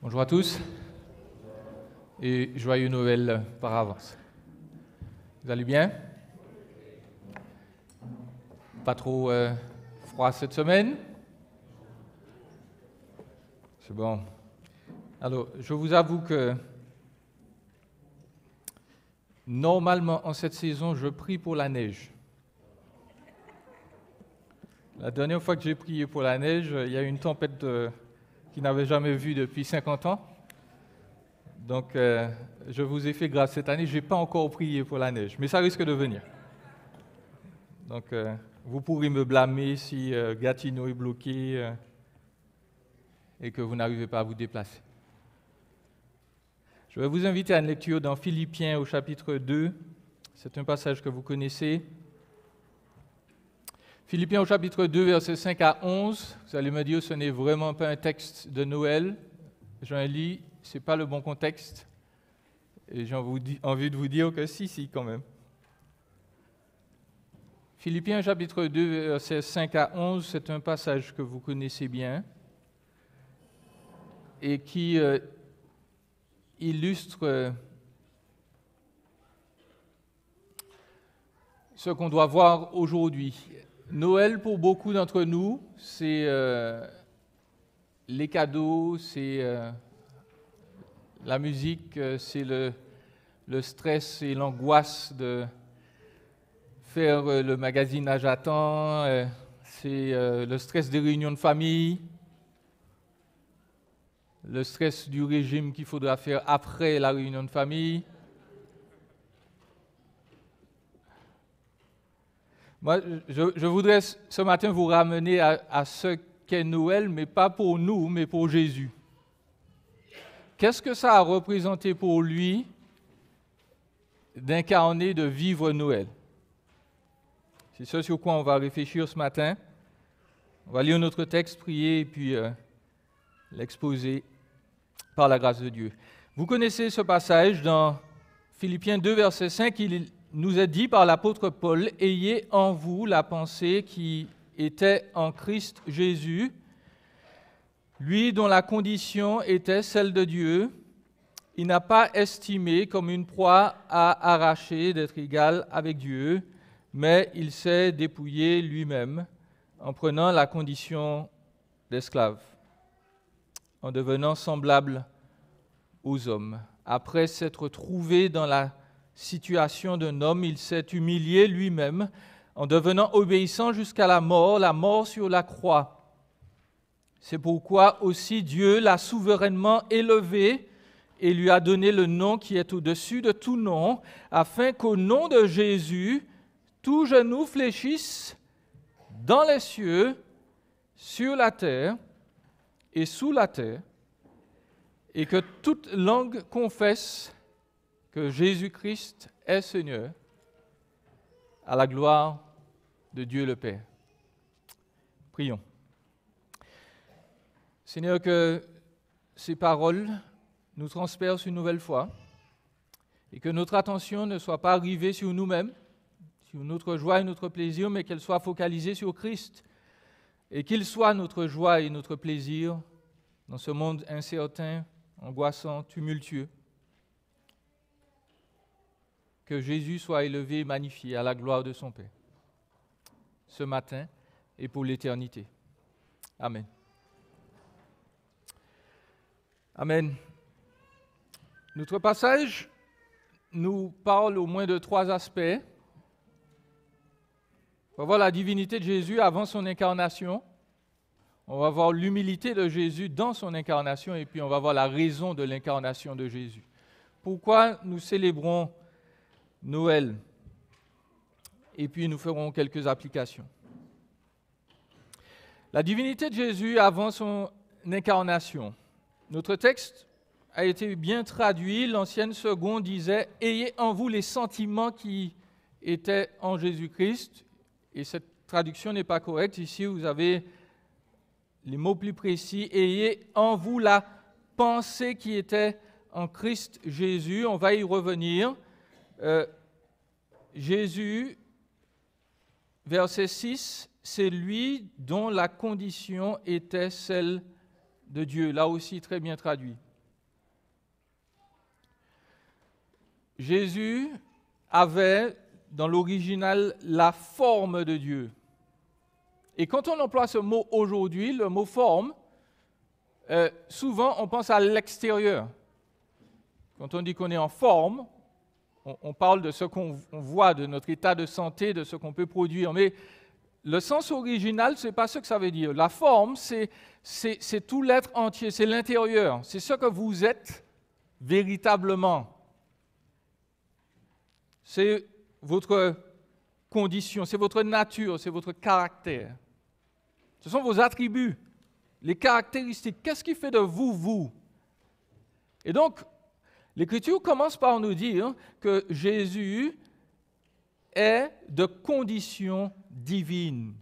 Bonjour à tous et joyeux Noël par avance. Vous allez bien? Pas trop froid cette semaine? C'est bon. Alors, je vous avoue que normalement en cette saison, je prie pour la neige. La dernière fois que j'ai prié pour la neige, il y a eu une tempête qui n'avait jamais vu depuis 50 ans. Donc, je vous ai fait grâce cette année. Je n'ai pas encore prié pour la neige, mais ça risque de venir. Donc, vous pourrez me blâmer si Gatineau est bloqué et que vous n'arrivez pas à vous déplacer. Je vais vous inviter à une lecture dans Philippiens au chapitre 2. C'est un passage que vous connaissez. Philippiens au chapitre 2, versets 5 à 11. Vous allez me dire, ce n'est vraiment pas un texte de Noël. J'en lis, ce n'est pas le bon contexte. Et j'ai envie de vous dire que si, quand même. Philippiens chapitre 2, versets 5 à 11, c'est un passage que vous connaissez bien et qui illustre ce qu'on doit voir aujourd'hui. Noël, pour beaucoup d'entre nous, c'est les cadeaux, c'est la musique, c'est le stress et l'angoisse de faire le magasinage à temps, c'est le stress des réunions de famille, le stress du régime qu'il faudra faire après la réunion de famille. Moi, je voudrais ce matin vous ramener à ce qu'est Noël, mais pas pour nous, mais pour Jésus. Qu'est-ce que ça a représenté pour lui d'incarner, de vivre Noël? C'est ce sur quoi on va réfléchir ce matin. On va lire notre texte, prier et puis l'exposer par la grâce de Dieu. Vous connaissez ce passage dans Philippiens 2, verset 5, il nous est dit par l'apôtre Paul, « Ayez en vous la pensée qui était en Christ Jésus, lui dont la condition était celle de Dieu. Il n'a pas estimé comme une proie à arracher d'être égal avec Dieu, mais il s'est dépouillé lui-même en prenant la condition d'esclave, en devenant semblable aux hommes. Après s'être trouvé dans la situation d'un homme, il s'est humilié lui-même en devenant obéissant jusqu'à la mort sur la croix. C'est pourquoi aussi Dieu l'a souverainement élevé et lui a donné le nom qui est au-dessus de tout nom, afin qu'au nom de Jésus, tout genou fléchisse dans les cieux, sur la terre et sous la terre, et que toute langue confesse que Jésus-Christ est Seigneur, à la gloire de Dieu le Père. Prions. Seigneur, que ces paroles nous transpercent une nouvelle fois et que notre attention ne soit pas rivée sur nous-mêmes, sur notre joie et notre plaisir, mais qu'elle soit focalisée sur Christ et qu'il soit notre joie et notre plaisir dans ce monde incertain, angoissant, tumultueux. Que Jésus soit élevé et magnifié à la gloire de son Père, ce matin et pour l'éternité. Amen. Amen. Notre passage nous parle au moins de 3 aspects. On va voir la divinité de Jésus avant son incarnation. On va voir l'humilité de Jésus dans son incarnation et puis on va voir la raison de l'incarnation de Jésus. Pourquoi nous célébrons Noël? Et puis nous ferons quelques applications. La divinité de Jésus avant son incarnation. Notre texte a été bien traduit. L'ancienne seconde disait « Ayez en vous les sentiments qui étaient en Jésus-Christ ». Et cette traduction n'est pas correcte. Ici, vous avez les mots plus précis. « Ayez en vous la pensée qui était en Christ Jésus ». On va y revenir. Jésus, verset 6, c'est lui dont la condition était celle de Dieu. Là aussi, très bien traduit. Jésus avait dans l'original la forme de Dieu. Et quand on emploie ce mot aujourd'hui, le mot forme, souvent on pense à l'extérieur. Quand on dit qu'on est en forme, on parle de ce qu'on voit, de notre état de santé, de ce qu'on peut produire. Mais le sens original, ce n'est pas ce que ça veut dire. La forme, c'est tout l'être entier, c'est l'intérieur. C'est ce que vous êtes véritablement. C'est votre condition, c'est votre nature, c'est votre caractère. Ce sont vos attributs, les caractéristiques. Qu'est-ce qui fait de vous, vous? Et donc, l'Écriture commence par nous dire que Jésus est de condition divine.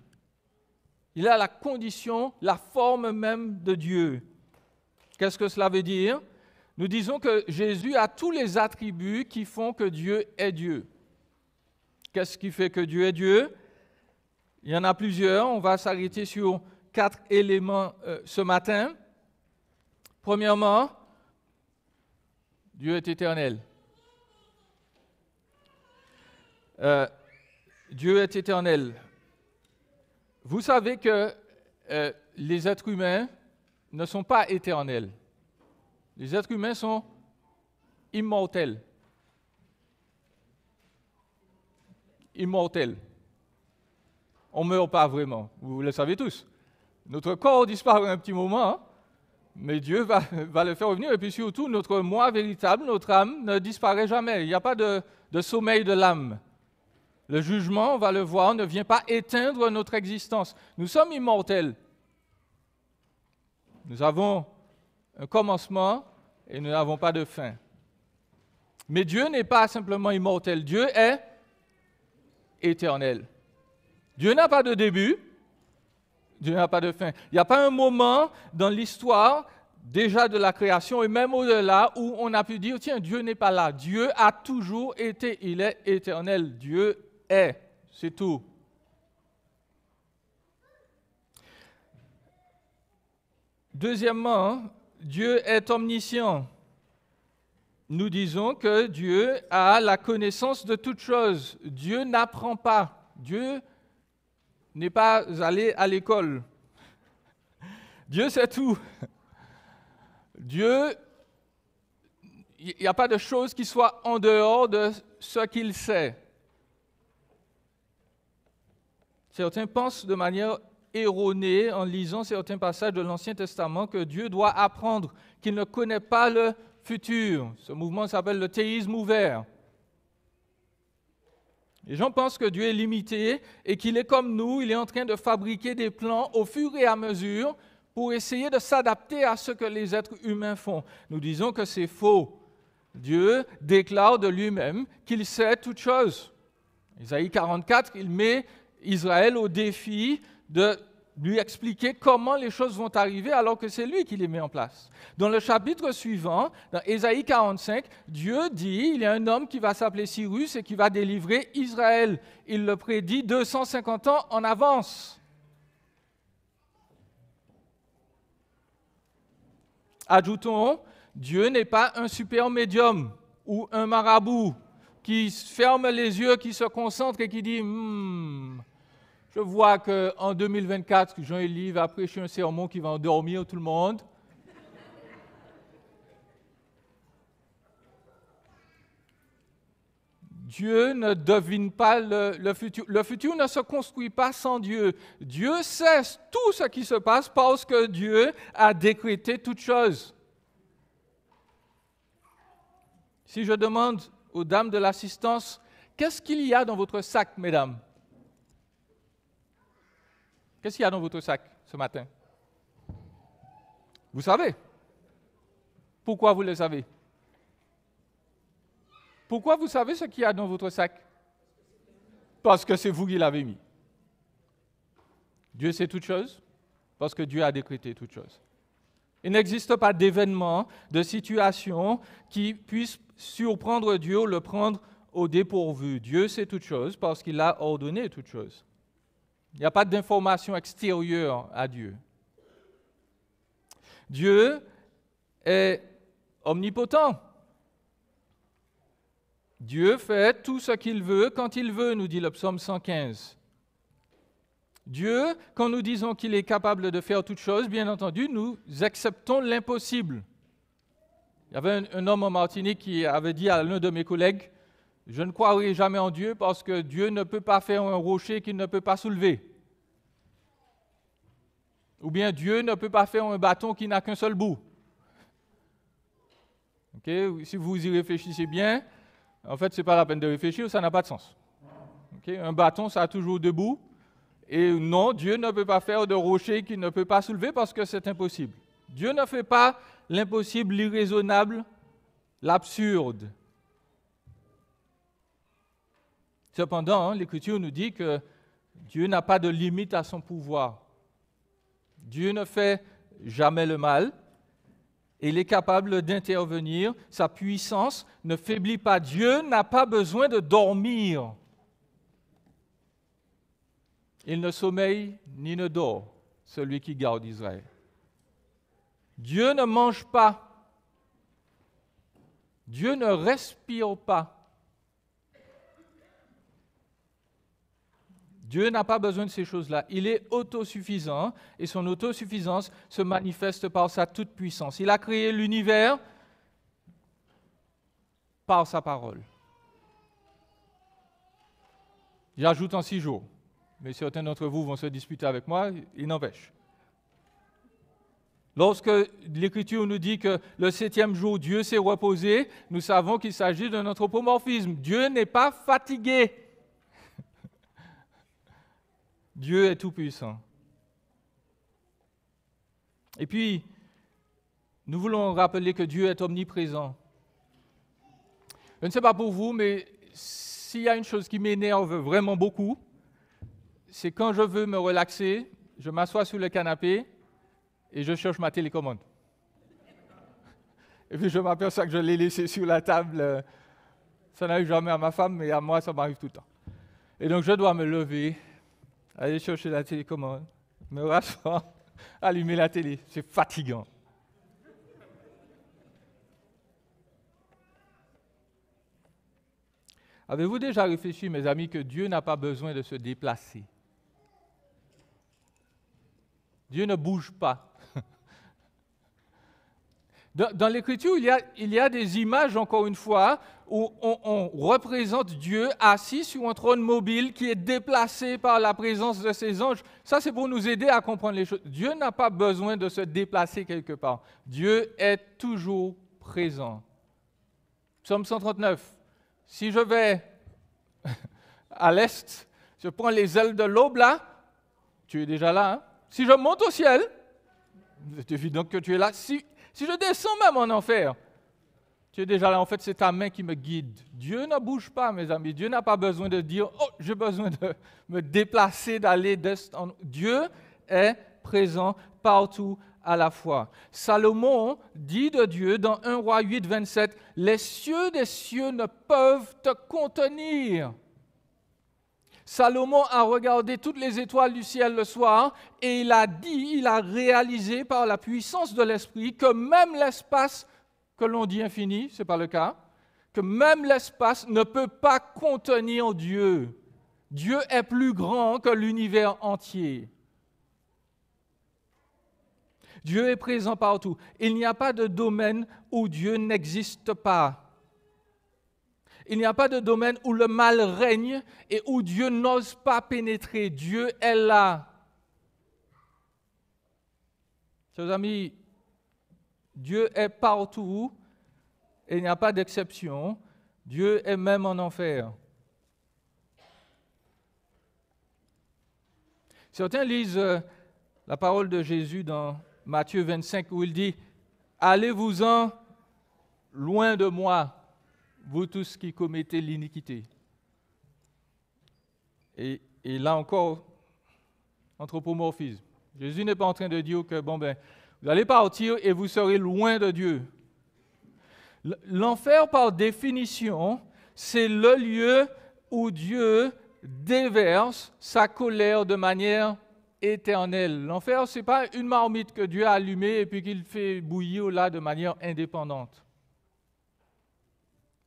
Il a la condition, la forme même de Dieu. Qu'est-ce que cela veut dire? Nous disons que Jésus a tous les attributs qui font que Dieu est Dieu. Qu'est-ce qui fait que Dieu est Dieu? Il y en a plusieurs. On va s'arrêter sur 4 éléments ce matin. Premièrement, Dieu est éternel. Dieu est éternel. Vous savez que les êtres humains ne sont pas éternels. Les êtres humains sont immortels. Immortels. On ne meurt pas vraiment, vous le savez tous. Notre corps disparaît un petit moment, hein, mais Dieu va le faire revenir. Et puis surtout, notre moi véritable, notre âme, ne disparaît jamais. Il n'y a pas de sommeil de l'âme. Le jugement, on va le voir, ne vient pas éteindre notre existence. Nous sommes immortels. Nous avons un commencement et nous n'avons pas de fin. Mais Dieu n'est pas simplement immortel. Dieu est éternel. Dieu n'a pas de début. Dieu n'a pas de fin. Il n'y a pas un moment dans l'histoire, déjà de la création et même au-delà, où on a pu dire, tiens, Dieu n'est pas là. Dieu a toujours été, il est éternel. Dieu est, c'est tout. Deuxièmement, Dieu est omniscient. Nous disons que Dieu a la connaissance de toutes choses. Dieu n'apprend pas. Dieu n'est pas allé à l'école. Dieu sait tout. Dieu, il n'y a pas de chose qui soit en dehors de ce qu'il sait. Certains pensent de manière erronée en lisant certains passages de l'Ancien Testament que Dieu doit apprendre, qu'il ne connaît pas le futur. Ce mouvement s'appelle le théisme ouvert. Les gens pensent que Dieu est limité et qu'il est comme nous, il est en train de fabriquer des plans au fur et à mesure pour essayer de s'adapter à ce que les êtres humains font. Nous disons que c'est faux. Dieu déclare de lui-même qu'il sait toutes choses. Isaïe 44, il met Israël au défi de lui expliquer comment les choses vont arriver alors que c'est lui qui les met en place. Dans le chapitre suivant, dans Isaïe 45, Dieu dit, il y a un homme qui va s'appeler Cyrus et qui va délivrer Israël. Il le prédit 250 ans en avance. Ajoutons, Dieu n'est pas un super médium ou un marabout qui ferme les yeux, qui se concentre et qui dit je vois qu'en 2024, Jean-Élie va prêcher un sermon qui va endormir tout le monde. Dieu ne devine pas le futur. Le futur ne se construit pas sans Dieu. Dieu sait tout ce qui se passe parce que Dieu a décrété toutes choses. Si je demande aux dames de l'assistance, qu'est-ce qu'il y a dans votre sac, mesdames? Qu'est-ce qu'il y a dans votre sac ce matin? Vous savez? Pourquoi vous le savez? Pourquoi vous savez ce qu'il y a dans votre sac? Parce que c'est vous qui l'avez mis. Dieu sait toutes choses parce que Dieu a décrété toutes choses. Il n'existe pas d'événement, de situation qui puisse surprendre Dieu ou le prendre au dépourvu. Dieu sait toutes choses parce qu'il a ordonné toutes choses. Il n'y a pas d'information extérieure à Dieu. Dieu est omnipotent. Dieu fait tout ce qu'il veut quand il veut, nous dit le psaume 115. Dieu, quand nous disons qu'il est capable de faire toutes choses, bien entendu, nous acceptons l'impossible. Il y avait un homme en Martinique qui avait dit à l'un de mes collègues, « Je ne croirai jamais en Dieu parce que Dieu ne peut pas faire un rocher qu'il ne peut pas soulever. » Ou bien Dieu ne peut pas faire un bâton qui n'a qu'un seul bout. Okay? Si vous y réfléchissez bien, en fait, ce n'est pas la peine de réfléchir, ça n'a pas de sens. Okay? Un bâton, ça a toujours deux bouts. Et non, Dieu ne peut pas faire de rocher qu'il ne peut pas soulever parce que c'est impossible. Dieu ne fait pas l'impossible, l'irraisonnable, l'absurde. Cependant, l'Écriture nous dit que Dieu n'a pas de limite à son pouvoir. Dieu ne fait jamais le mal. Et il est capable d'intervenir. Sa puissance ne faiblit pas. Dieu n'a pas besoin de dormir. Il ne sommeille ni ne dort, celui qui garde Israël. Dieu ne mange pas. Dieu ne respire pas. Dieu n'a pas besoin de ces choses-là. Il est autosuffisant et son autosuffisance se manifeste par sa toute-puissance. Il a créé l'univers par sa parole. J'ajoute en 6 jours, mais certains d'entre vous vont se disputer avec moi, il n'empêche. Lorsque l'Écriture nous dit que le 7e jour, Dieu s'est reposé, nous savons qu'il s'agit d'un anthropomorphisme. Dieu n'est pas fatigué. Dieu est tout-puissant. Et puis, nous voulons rappeler que Dieu est omniprésent. Je ne sais pas pour vous, mais s'il y a une chose qui m'énerve vraiment beaucoup, c'est quand je veux me relaxer, je m'assois sur le canapé et je cherche ma télécommande. Et puis je m'aperçois que je l'ai laissée sur la table. Ça n'arrive jamais à ma femme, mais à moi, ça m'arrive tout le temps. Et donc je dois me lever, aller chercher la télécommande, me rasseoir, allumer la télé. C'est fatigant. Avez-vous déjà réfléchi, mes amis, que Dieu n'a pas besoin de se déplacer? Dieu ne bouge pas. Dans l'Écriture, il y a des images, encore une fois, où on représente Dieu assis sur un trône mobile qui est déplacé par la présence de ses anges. Ça, c'est pour nous aider à comprendre les choses. Dieu n'a pas besoin de se déplacer quelque part. Dieu est toujours présent. Psaume 139. Si je vais à l'est, je prends les ailes de l'aube là, tu es déjà là. Hein? Si je monte au ciel, c'est évident que tu es là. Si je descends même en enfer, tu es déjà là. En fait, c'est ta main qui me guide. Dieu ne bouge pas, mes amis. Dieu n'a pas besoin de dire « Oh, j'ai besoin de me déplacer, d'aller d'est en... » Dieu est présent partout à la fois. Salomon dit de Dieu dans 1 Roi 8, 27, « Les cieux des cieux ne peuvent te contenir. » Salomon a regardé toutes les étoiles du ciel le soir et il a réalisé par la puissance de l'Esprit que même l'espace que l'on dit infini, ce n'est pas le cas, que même l'espace ne peut pas contenir Dieu. Dieu est plus grand que l'univers entier. Dieu est présent partout. Il n'y a pas de domaine où Dieu n'existe pas. Il n'y a pas de domaine où le mal règne et où Dieu n'ose pas pénétrer. Dieu est là. Chers amis, Dieu est partout et il n'y a pas d'exception. Dieu est même en enfer. Certains lisent la parole de Jésus dans Matthieu 25 où il dit « Allez-vous-en loin de moi, vous tous qui commettez l'iniquité. » Et là encore, anthropomorphisme. Jésus n'est pas en train de dire que vous allez partir et vous serez loin de Dieu. L'enfer, par définition, c'est le lieu où Dieu déverse sa colère de manière éternelle. L'enfer, ce n'est pas une marmite que Dieu a allumée et puis qu'il fait bouillir là de manière indépendante.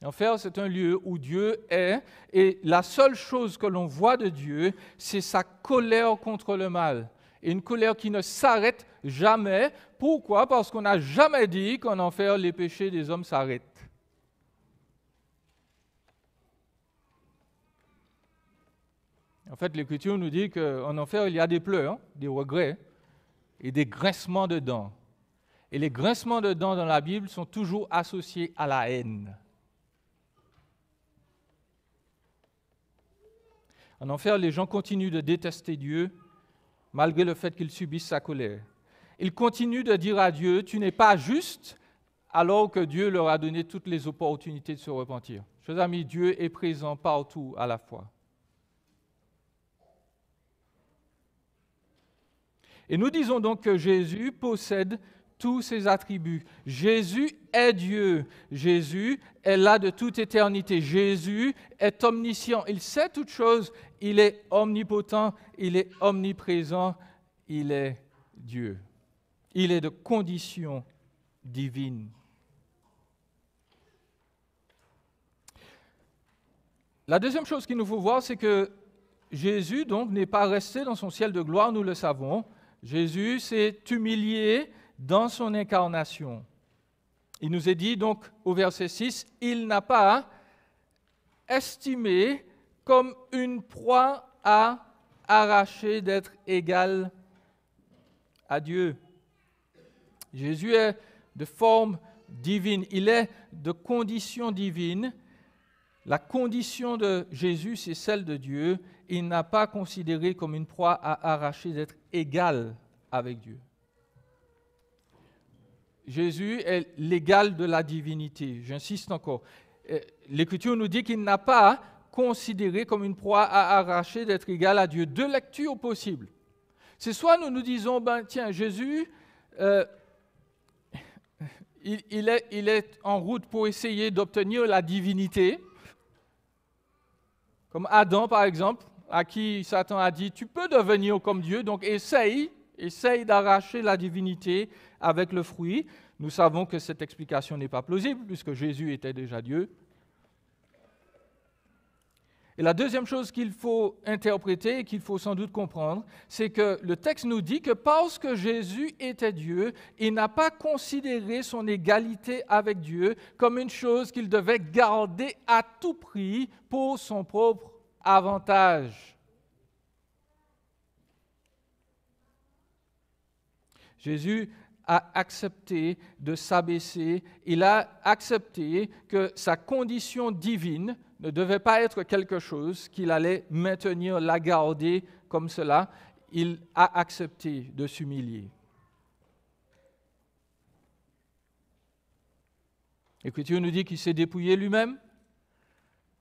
L'enfer, c'est un lieu où Dieu est, et la seule chose que l'on voit de Dieu, c'est sa colère contre le mal. Et une colère qui ne s'arrête jamais. Pourquoi? Parce qu'on n'a jamais dit qu'en enfer, les péchés des hommes s'arrêtent. En fait, l'Écriture nous dit qu'en enfer, il y a des pleurs, des regrets et des grincements de dents. Et les grincements de dents dans la Bible sont toujours associés à la haine. En enfer, les gens continuent de détester Dieu malgré le fait qu'ils subissent sa colère. Ils continuent de dire à Dieu, tu n'es pas juste, alors que Dieu leur a donné toutes les opportunités de se repentir. Chers amis, Dieu est présent partout à la fois. Et nous disons donc que Jésus possède tous ses attributs. Jésus est Dieu. Jésus est là de toute éternité. Jésus est omniscient. Il sait toutes choses. Il est omnipotent. Il est omniprésent. Il est Dieu. Il est de condition divine. La deuxième chose qu'il nous faut voir, c'est que Jésus donc n'est pas resté dans son ciel de gloire, nous le savons. Jésus s'est humilié dans son incarnation. Il nous est dit donc au verset 6, « Il n'a pas estimé comme une proie à arracher d'être égal à Dieu. » Jésus est de forme divine, il est de condition divine. La condition de Jésus, c'est celle de Dieu. Il n'a pas considéré comme une proie à arracher d'être égal avec Dieu. Jésus est l'égal de la divinité. J'insiste encore. L'Écriture nous dit qu'il n'a pas considéré comme une proie à arracher d'être égal à Dieu. Deux lectures possibles. C'est soit nous nous disons, tiens, Jésus, il est en route pour essayer d'obtenir la divinité, comme Adam par exemple, à qui Satan a dit, tu peux devenir comme Dieu, donc essaye d'arracher la divinité avec le fruit. Nous savons que cette explication n'est pas plausible, puisque Jésus était déjà Dieu. Et la deuxième chose qu'il faut interpréter et qu'il faut sans doute comprendre, c'est que le texte nous dit que parce que Jésus était Dieu, il n'a pas considéré son égalité avec Dieu comme une chose qu'il devait garder à tout prix pour son propre avantage. Jésus a accepté de s'abaisser, il a accepté que sa condition divine ne devait pas être quelque chose qu'il allait maintenir, la garder comme cela. Il a accepté de s'humilier. L'Écriture nous dit qu'il s'est dépouillé lui-même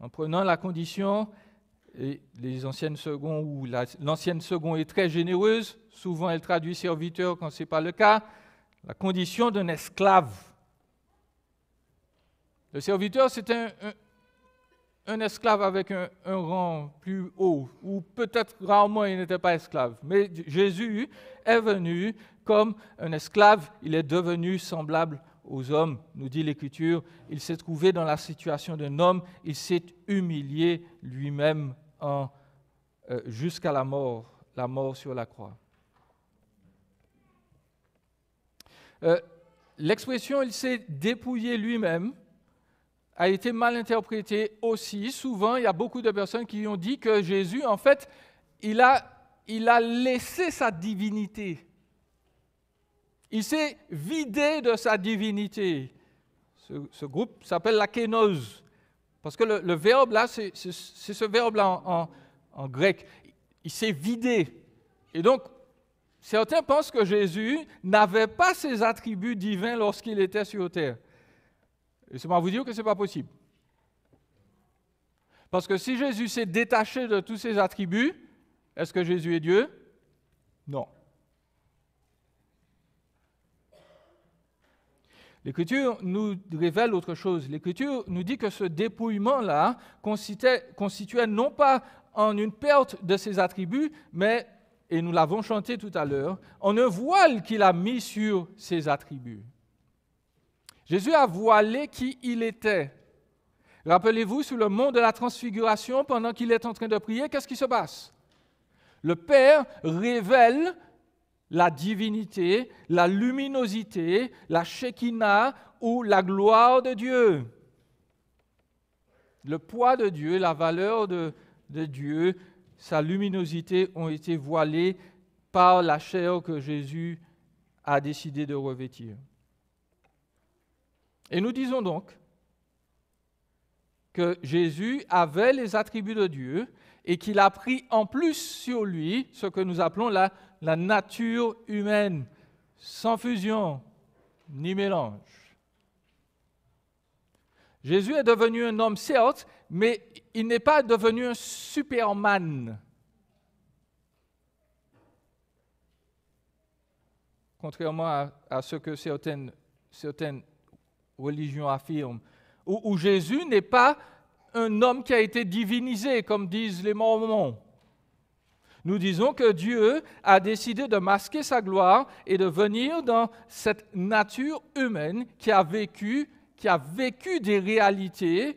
en prenant la condition, et les anciennes secondes ou l'ancienne seconde est très généreuse, souvent elle traduit serviteur quand ce n'est pas le cas, la condition d'un esclave. Le serviteur, c'est un esclave avec un rang plus haut, ou peut-être rarement il n'était pas esclave. Mais Jésus est venu comme un esclave, il est devenu semblable aux hommes, nous dit l'Écriture. Il s'est trouvé dans la situation d'un homme, il s'est humilié lui-même jusqu'à la mort sur la croix. L'expression « il s'est dépouillé lui-même » a été mal interprétée aussi. Souvent, il y a beaucoup de personnes qui ont dit que Jésus, en fait, il a laissé sa divinité. Il s'est vidé de sa divinité. Ce groupe s'appelle la kénose. Parce que le verbe là, c'est ce verbe-là en grec. Il s'est vidé. Et donc, certains pensent que Jésus n'avait pas ses attributs divins lorsqu'il était sur terre. Laissez-moi vous dire que ce n'est pas possible. Parce que si Jésus s'est détaché de tous ses attributs, est-ce que Jésus est Dieu? Non. L'Écriture nous révèle autre chose. L'Écriture nous dit que ce dépouillement-là constituait non pas en une perte de ses attributs, mais, et nous l'avons chanté tout à l'heure, en un voile qu'il a mis sur ses attributs. Jésus a voilé qui il était. Rappelez-vous, sur le mont de la Transfiguration, pendant qu'il est en train de prier, qu'est-ce qui se passe? Le Père révèle la divinité, la luminosité, la Shekinah ou la gloire de Dieu. Le poids de Dieu, la valeur de Dieu, sa luminosité ont été voilées par la chair que Jésus a décidé de revêtir. Et nous disons donc que Jésus avait les attributs de Dieu et qu'il a pris en plus sur lui ce que nous appelons la nature humaine, sans fusion ni mélange. Jésus est devenu un homme, certes, mais il n'est pas devenu un Superman. Contrairement à ce que certaines religions affirment, où Jésus n'est pas un homme qui a été divinisé, comme disent les Mormons. Nous disons que Dieu a décidé de masquer sa gloire et de venir dans cette nature humaine qui a vécu des réalités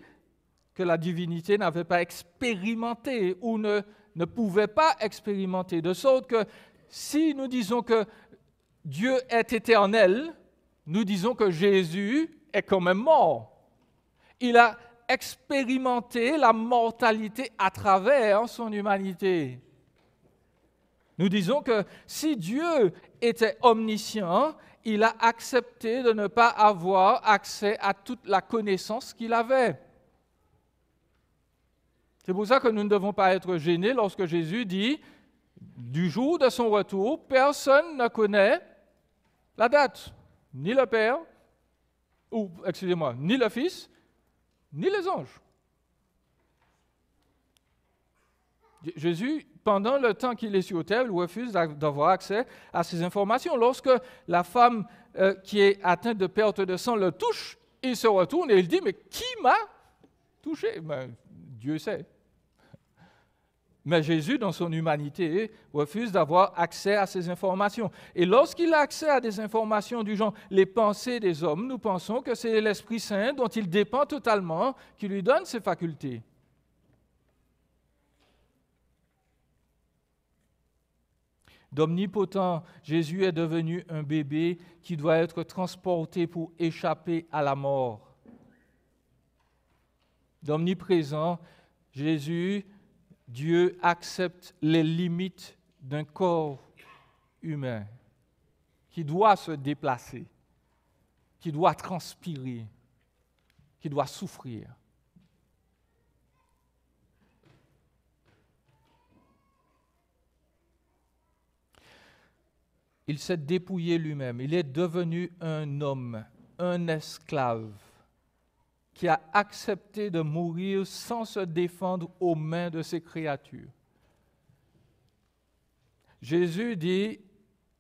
que la divinité n'avait pas expérimentées ou ne pouvait pas expérimenter. De sorte que si nous disons que Dieu est éternel, nous disons que Jésus est quand même mort. Il a expérimenté la mortalité à travers son humanité. Nous disons que si Dieu était omniscient, il a accepté de ne pas avoir accès à toute la connaissance qu'il avait. C'est pour ça que nous ne devons pas être gênés lorsque Jésus dit, du jour de son retour, personne ne connaît la date, ni le Père, ni le Fils, ni les anges. Jésus, pendant le temps qu'il est sur terre, il refuse d'avoir accès à ces informations. Lorsque la femme qui est atteinte de perte de sang le touche, il se retourne et il dit, mais qui m'a touché? Dieu sait. Mais Jésus, dans son humanité, refuse d'avoir accès à ces informations. Et lorsqu'il a accès à des informations du genre les pensées des hommes, nous pensons que c'est l'Esprit Saint dont il dépend totalement qui lui donne ces facultés. D'omnipotent, Jésus est devenu un bébé qui doit être transporté pour échapper à la mort. D'omniprésent, Jésus, Dieu accepte les limites d'un corps humain qui doit se déplacer, qui doit transpirer, qui doit souffrir. Il s'est dépouillé lui-même, il est devenu un homme, un esclave, qui a accepté de mourir sans se défendre aux mains de ses créatures. Jésus dit,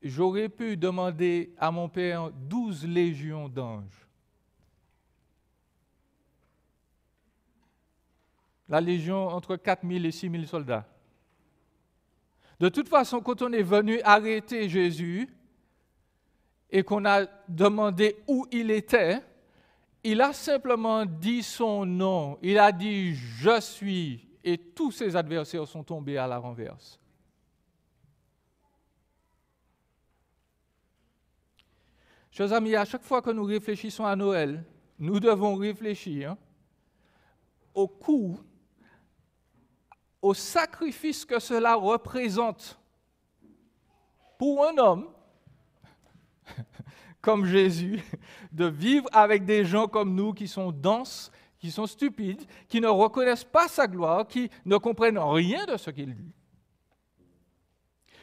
j'aurais pu demander à mon Père 12 légions d'anges. La légion entre 4 000 et 6 000 soldats. De toute façon, quand on est venu arrêter Jésus et qu'on a demandé où il était, il a simplement dit son nom. Il a dit « Je suis » et tous ses adversaires sont tombés à la renverse. Chers amis, à chaque fois que nous réfléchissons à Noël, nous devons réfléchir au coût, au sacrifice que cela représente pour un homme comme Jésus, de vivre avec des gens comme nous qui sont denses, qui sont stupides, qui ne reconnaissent pas sa gloire, qui ne comprennent rien de ce qu'il dit.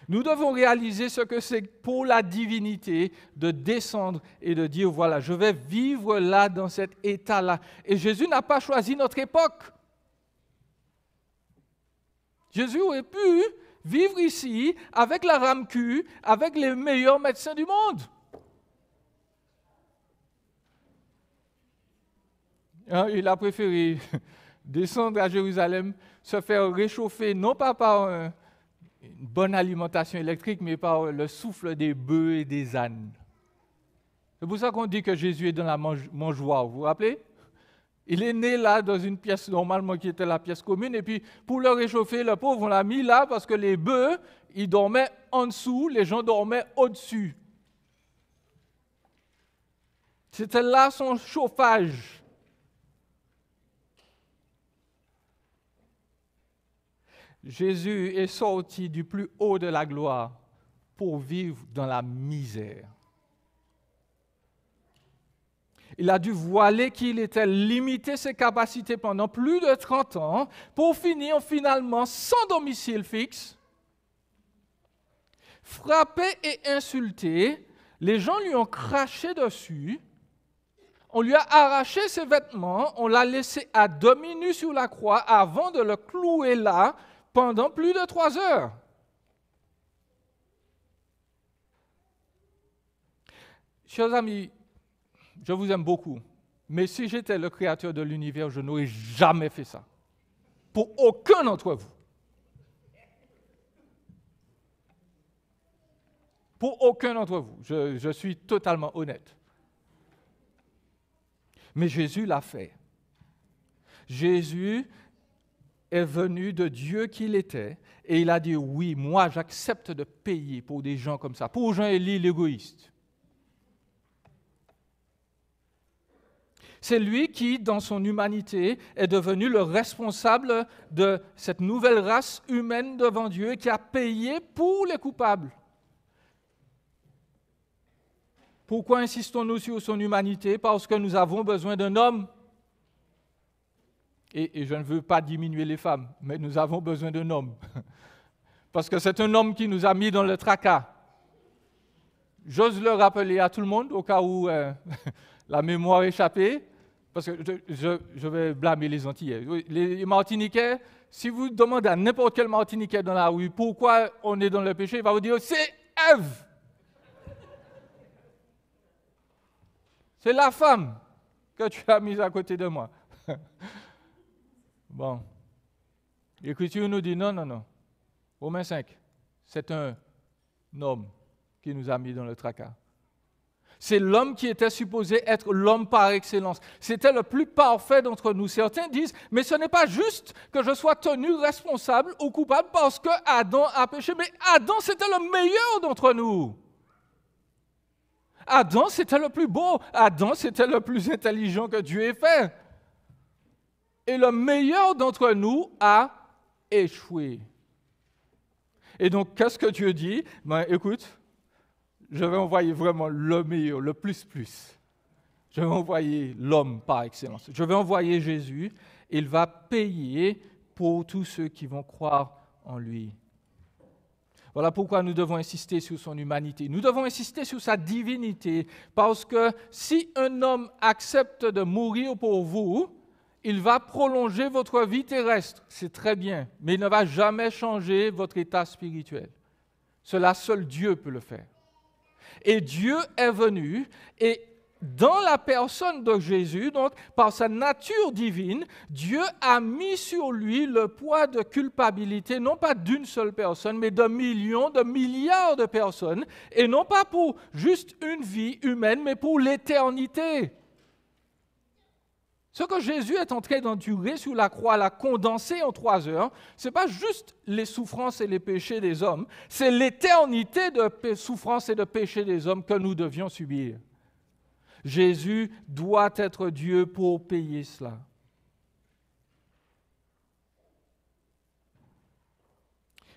Nous devons réaliser ce que c'est pour la divinité de descendre et de dire, voilà, je vais vivre là, dans cet état-là. Et Jésus n'a pas choisi notre époque. Jésus aurait pu vivre ici avec la RAMQ, avec les meilleurs médecins du monde. Il a préféré descendre à Jérusalem, se faire réchauffer, non pas par une bonne alimentation électrique, mais par le souffle des bœufs et des ânes. C'est pour ça qu'on dit que Jésus est dans la mangeoire, vous vous rappelez? Il est né là dans une pièce normalement qui était la pièce commune. Et puis pour le réchauffer, le pauvre, on l'a mis là parce que les bœufs, ils dormaient en dessous, les gens dormaient au-dessus. C'était là son chauffage. Jésus est sorti du plus haut de la gloire pour vivre dans la misère. Il a dû voiler qu'il était, limiter ses capacités pendant plus de 30 ans pour finir finalement sans domicile fixe, frappé et insulté. Les gens lui ont craché dessus. On lui a arraché ses vêtements, on l'a laissé à demi nu sur la croix avant de le clouer là pendant plus de 3 heures. Chers amis, je vous aime beaucoup, mais si j'étais le créateur de l'univers, je n'aurais jamais fait ça. Pour aucun d'entre vous. Pour aucun d'entre vous. Je suis totalement honnête. Mais Jésus l'a fait. Jésus est venu de Dieu qu'il était et il a dit oui, moi j'accepte de payer pour des gens comme ça, pour Jean-Élie l'égoïste. C'est lui qui, dans son humanité, est devenu le responsable de cette nouvelle race humaine devant Dieu et qui a payé pour les coupables. Pourquoi insistons-nous sur son humanité? Parce que nous avons besoin d'un homme. Et je ne veux pas diminuer les femmes, mais nous avons besoin d'un homme. Parce que c'est un homme qui nous a mis dans le tracas. J'ose le rappeler à tout le monde, au cas où la mémoire échappée, parce que je vais blâmer les Antillais. Les Martiniquais, si vous demandez à n'importe quel Martiniquais dans la rue pourquoi on est dans le péché, il va vous dire « c'est Ève ». C'est la femme que tu as mise à côté de moi. Bon. L'Écriture nous dit non. Romains 5, c'est un homme qui nous a mis dans le tracas. C'est l'homme qui était supposé être l'homme par excellence. C'était le plus parfait d'entre nous. Certains disent, mais ce n'est pas juste que je sois tenu responsable ou coupable parce que Adam a péché. Mais Adam, c'était le meilleur d'entre nous. Adam, c'était le plus beau. Adam, c'était le plus intelligent que Dieu ait fait. Et le meilleur d'entre nous a échoué. Et donc, qu'est-ce que Dieu dit? Écoute, je vais envoyer vraiment le meilleur, le plus. Je vais envoyer l'homme par excellence. Je vais envoyer Jésus. Il va payer pour tous ceux qui vont croire en lui. Voilà pourquoi nous devons insister sur son humanité. Nous devons insister sur sa divinité, parce que si un homme accepte de mourir pour vous, il va prolonger votre vie terrestre, c'est très bien, mais il ne va jamais changer votre état spirituel. Cela, seul Dieu peut le faire. Et Dieu est venu, et dans la personne de Jésus, donc par sa nature divine, Dieu a mis sur lui le poids de culpabilité, non pas d'une seule personne, mais de millions, de milliards de personnes, et non pas pour juste une vie humaine, mais pour l'éternité. Ce que Jésus est en train d'endurer sur la croix, l'a condensé en 3 heures, ce n'est pas juste les souffrances et les péchés des hommes, c'est l'éternité de souffrances et de péchés des hommes que nous devions subir. Jésus doit être Dieu pour payer cela.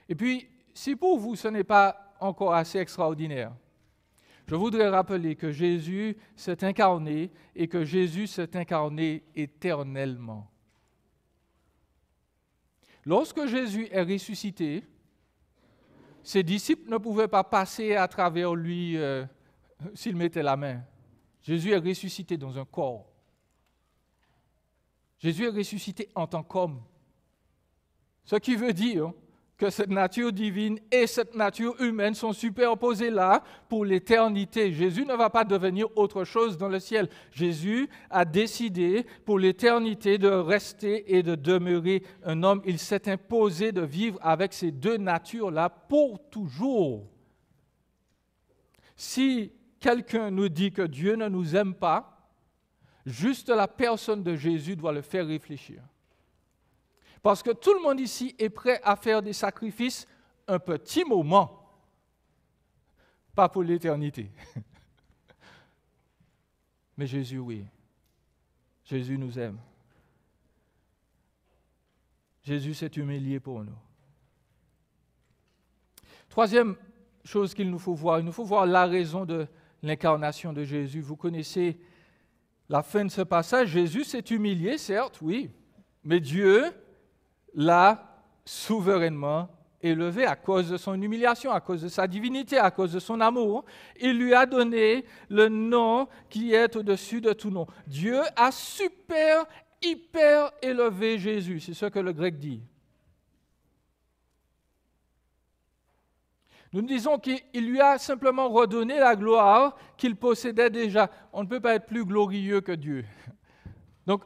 Et puis, si pour vous ce n'est pas encore assez extraordinaire, je voudrais rappeler que Jésus s'est incarné et que Jésus s'est incarné éternellement. Lorsque Jésus est ressuscité, ses disciples ne pouvaient pas passer à travers lui s'ils mettaient la main. Jésus est ressuscité dans un corps. Jésus est ressuscité en tant qu'homme. Ce qui veut dire que cette nature divine et cette nature humaine sont superposées là pour l'éternité. Jésus ne va pas devenir autre chose dans le ciel. Jésus a décidé pour l'éternité de rester et de demeurer un homme. Il s'est imposé de vivre avec ces deux natures-là pour toujours. Si quelqu'un nous dit que Dieu ne nous aime pas, Juste la personne de Jésus doit le faire réfléchir. Parce que tout le monde ici est prêt à faire des sacrifices un petit moment, pas pour l'éternité. Mais Jésus, oui. Jésus nous aime. Jésus s'est humilié pour nous. Troisième chose qu'il nous faut voir, il nous faut voir la raison de l'incarnation de Jésus. Vous connaissez la fin de ce passage. Jésus s'est humilié, certes, oui, mais Dieu l'a souverainement élevé à cause de son humiliation, à cause de sa divinité, à cause de son amour. Il lui a donné le nom qui est au-dessus de tout nom. Dieu a hyper élevé Jésus, c'est ce que le grec dit. Nous disons qu'il lui a simplement redonné la gloire qu'il possédait déjà. On ne peut pas être plus glorieux que Dieu. Donc,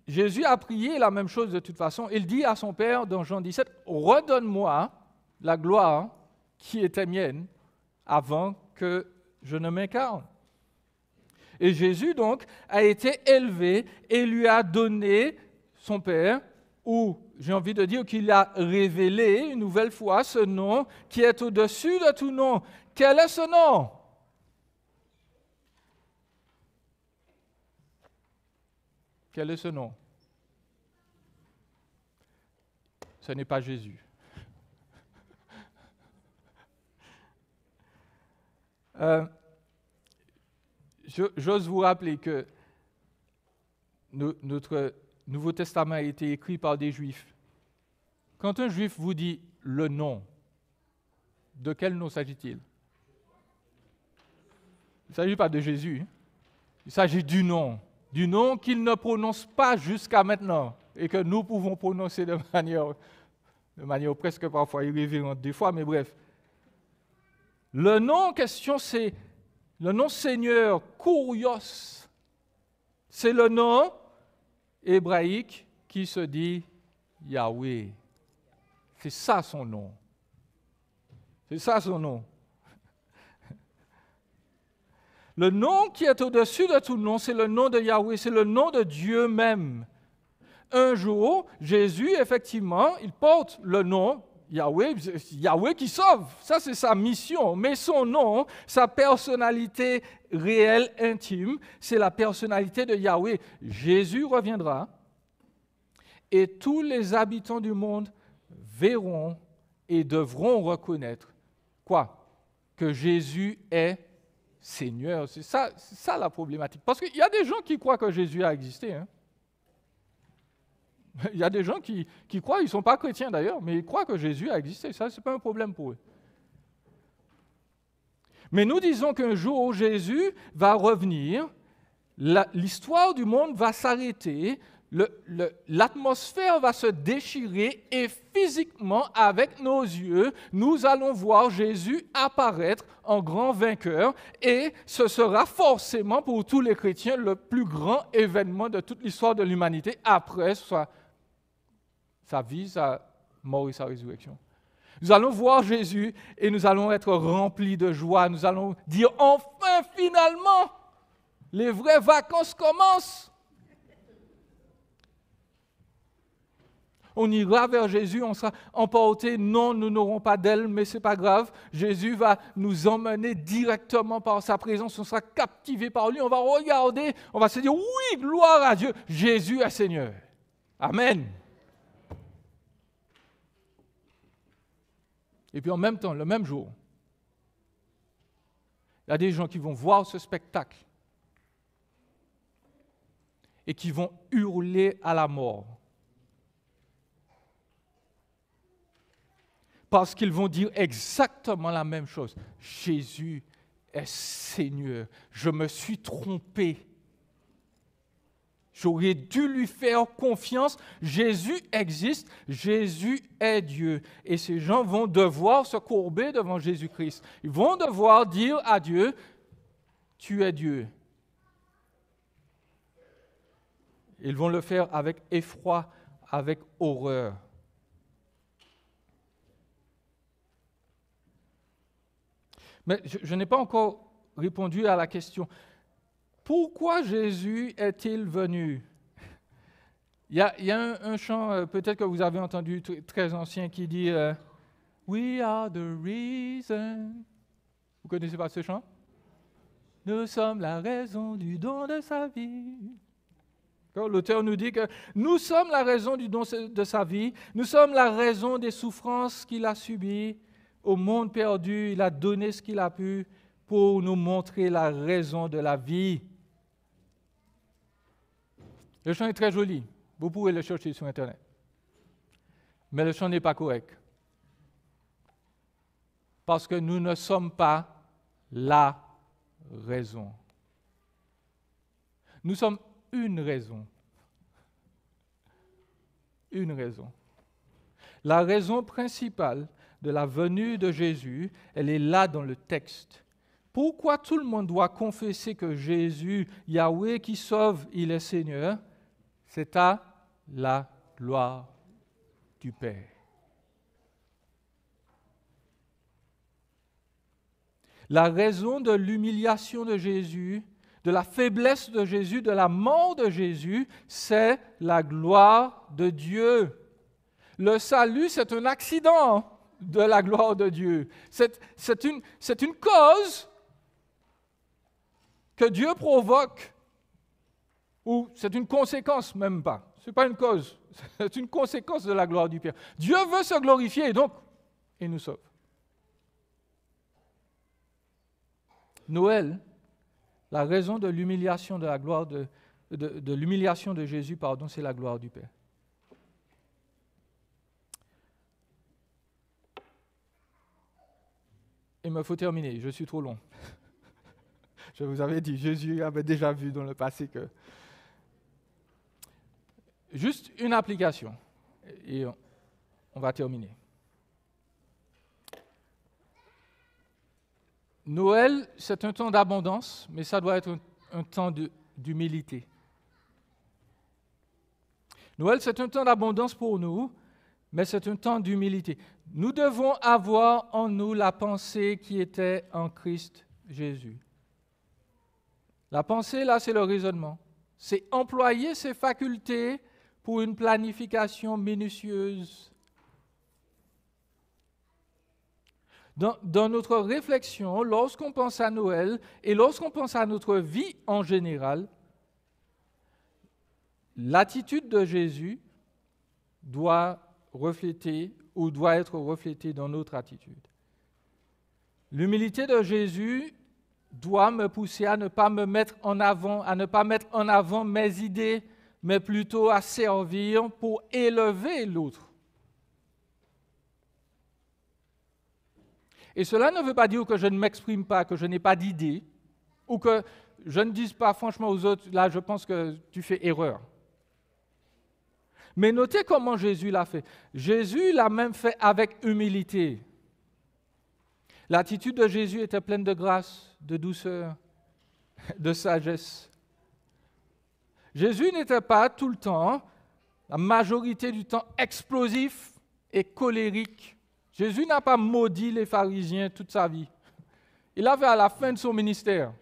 Jésus a prié la même chose de toute façon. Il dit à son Père dans Jean 17, « Redonne-moi la gloire qui était mienne avant que je ne m'incarne. » Et Jésus, donc, a été élevé et lui a donné son Père, ou j'ai envie de dire qu'il a révélé une nouvelle fois ce nom qui est au-dessus de tout nom. Quel est ce nom? Quel est ce nom? Ce n'est pas Jésus. J'ose vous rappeler que notre Nouveau Testament a été écrit par des Juifs. Quand un Juif vous dit le nom, de quel nom s'agit-il? Il ne s'agit pas de Jésus. Il s'agit du nom qu'il ne prononce pas jusqu'à maintenant et que nous pouvons prononcer de manière presque parfois irrévérente des fois, mais bref. Le nom en question, c'est le nom Seigneur, Kurios. C'est le nom hébraïque qui se dit Yahweh. C'est ça son nom. C'est ça son nom. Le nom qui est au-dessus de tout nom, c'est le nom de Yahweh, c'est le nom de Dieu même. Un jour, Jésus, effectivement, il porte le nom Yahweh, Yahweh qui sauve. Ça, c'est sa mission. Mais son nom, sa personnalité réelle, intime, c'est la personnalité de Yahweh. Jésus reviendra et tous les habitants du monde verront et devront reconnaître quoi? Que Jésus est Seigneur. C'est ça la problématique. Parce qu'il y a des gens qui croient que Jésus a existé. Hein? Il y a des gens qui croient, ils ne sont pas chrétiens d'ailleurs, mais ils croient que Jésus a existé. Ça, ce n'est pas un problème pour eux. Mais nous disons qu'un jour, Jésus va revenir, l'histoire du monde va s'arrêter, l'atmosphère va se déchirer et physiquement, avec nos yeux, nous allons voir Jésus apparaître en grand vainqueur et ce sera forcément pour tous les chrétiens le plus grand événement de toute l'histoire de l'humanité après sa vie, sa mort et sa résurrection. Nous allons voir Jésus et nous allons être remplis de joie. Nous allons dire enfin, finalement, les vraies vacances commencent. On ira vers Jésus, on sera emporté. Non, nous n'aurons pas d'aile, mais ce n'est pas grave. Jésus va nous emmener directement par sa présence. On sera captivé par lui. On va regarder, on va se dire, oui, gloire à Dieu. Jésus est Seigneur. Amen. Et puis en même temps, le même jour, il y a des gens qui vont voir ce spectacle et qui vont hurler à la mort. Parce qu'ils vont dire exactement la même chose. Jésus est Seigneur. Je me suis trompé. J'aurais dû lui faire confiance. Jésus existe. Jésus est Dieu. Et ces gens vont devoir se courber devant Jésus-Christ. Ils vont devoir dire à Dieu, tu es Dieu. Ils vont le faire avec effroi, avec horreur. Mais je n'ai pas encore répondu à la question. Pourquoi Jésus est-il venu? Il y a un chant, peut-être que vous avez entendu, très ancien, qui dit We are the reason. Vous connaissez pas ce chant? Nous sommes la raison du don de sa vie. L'auteur nous dit que nous sommes la raison du don de sa vie, nous sommes la raison des souffrances qu'il a subies. Au monde perdu, il a donné ce qu'il a pu pour nous montrer la raison de la vie. Le chant est très joli, vous pouvez le chercher sur Internet. Mais le chant n'est pas correct. Parce que nous ne sommes pas la raison. Nous sommes une raison. Une raison. La raison principale de la venue de Jésus, elle est là dans le texte. Pourquoi tout le monde doit confesser que Jésus, Yahweh qui sauve, il est Seigneur? C'est à la gloire du Père. La raison de l'humiliation de Jésus, de la faiblesse de Jésus, de la mort de Jésus, c'est la gloire de Dieu. Le salut, c'est un accident de la gloire de Dieu. C'est une cause que Dieu provoque, ou c'est une conséquence, même pas. Ce n'est pas une cause, c'est une conséquence de la gloire du Père. Dieu veut se glorifier, et donc, il nous sauve. Noël, la raison de l'humiliation de la gloire de l'humiliation de Jésus, c'est la gloire du Père. Il me faut terminer, je suis trop long. Je vous avais dit, Jésus avait déjà vu dans le passé que... Juste une application, et on va terminer. Noël, c'est un temps d'abondance, mais ça doit être un temps d'humilité. Noël, c'est un temps d'abondance pour nous, mais c'est un temps d'humilité. Nous devons avoir en nous la pensée qui était en Christ Jésus. La pensée, là, c'est le raisonnement. C'est employer ses facultés pour une planification minutieuse. Dans notre réflexion, lorsqu'on pense à Noël et lorsqu'on pense à notre vie en général, l'attitude de Jésus doit refléter ou doit être reflétée dans notre attitude. L'humilité de Jésus doit me pousser à ne pas me mettre en avant, à ne pas mettre en avant mes idées, mais plutôt à servir pour élever l'autre. Et cela ne veut pas dire que je ne m'exprime pas, que je n'ai pas d'idées, ou que je ne dise pas franchement aux autres, là je pense que tu fais erreur. Mais notez comment Jésus l'a fait. Jésus l'a même fait avec humilité. L'attitude de Jésus était pleine de grâce, de douceur, de sagesse. Jésus n'était pas tout le temps, la majorité du temps, explosif et colérique. Jésus n'a pas maudit les pharisiens toute sa vie. Il avait à la fin de son ministère.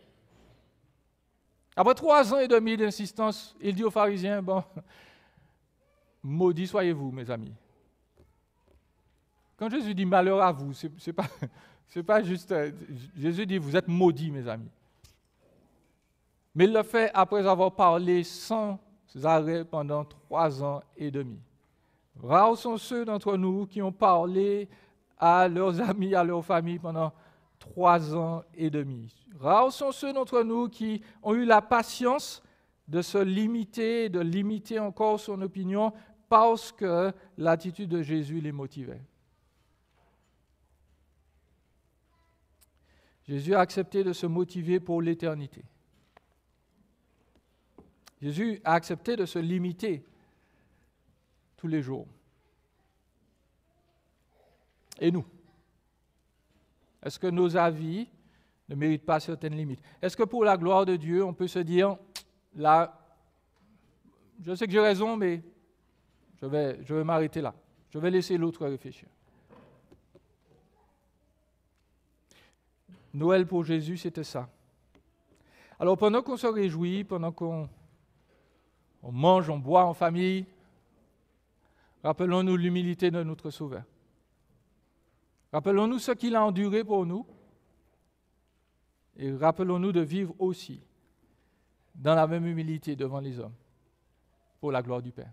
Après 3 ans et demi d'insistance, il dit aux pharisiens, bon, maudits soyez-vous, mes amis. Quand Jésus dit malheur à vous, c'est pas juste... Jésus dit, vous êtes maudits, mes amis. Mais il le fait après avoir parlé sans arrêt pendant 3 ans et demi. Rares sont ceux d'entre nous qui ont parlé à leurs amis, à leur famille pendant 3 ans et demi. Rares sont ceux d'entre nous qui ont eu la patience de se limiter, de limiter encore son opinion parce que l'attitude de Jésus les motivait. Jésus a accepté de se motiver pour l'éternité. Jésus a accepté de se limiter tous les jours. Et nous? Est-ce que nos avis ne méritent pas certaines limites? Est-ce que pour la gloire de Dieu, on peut se dire, là, je sais que j'ai raison, mais je vais m'arrêter là. Je vais laisser l'autre réfléchir. Noël pour Jésus, c'était ça. Alors pendant qu'on se réjouit, pendant qu'on mange, on boit en famille, rappelons-nous l'humilité de notre Sauveur. Rappelons-nous ce qu'il a enduré pour nous et rappelons-nous de vivre aussi dans la même humilité devant les hommes, pour la gloire du Père.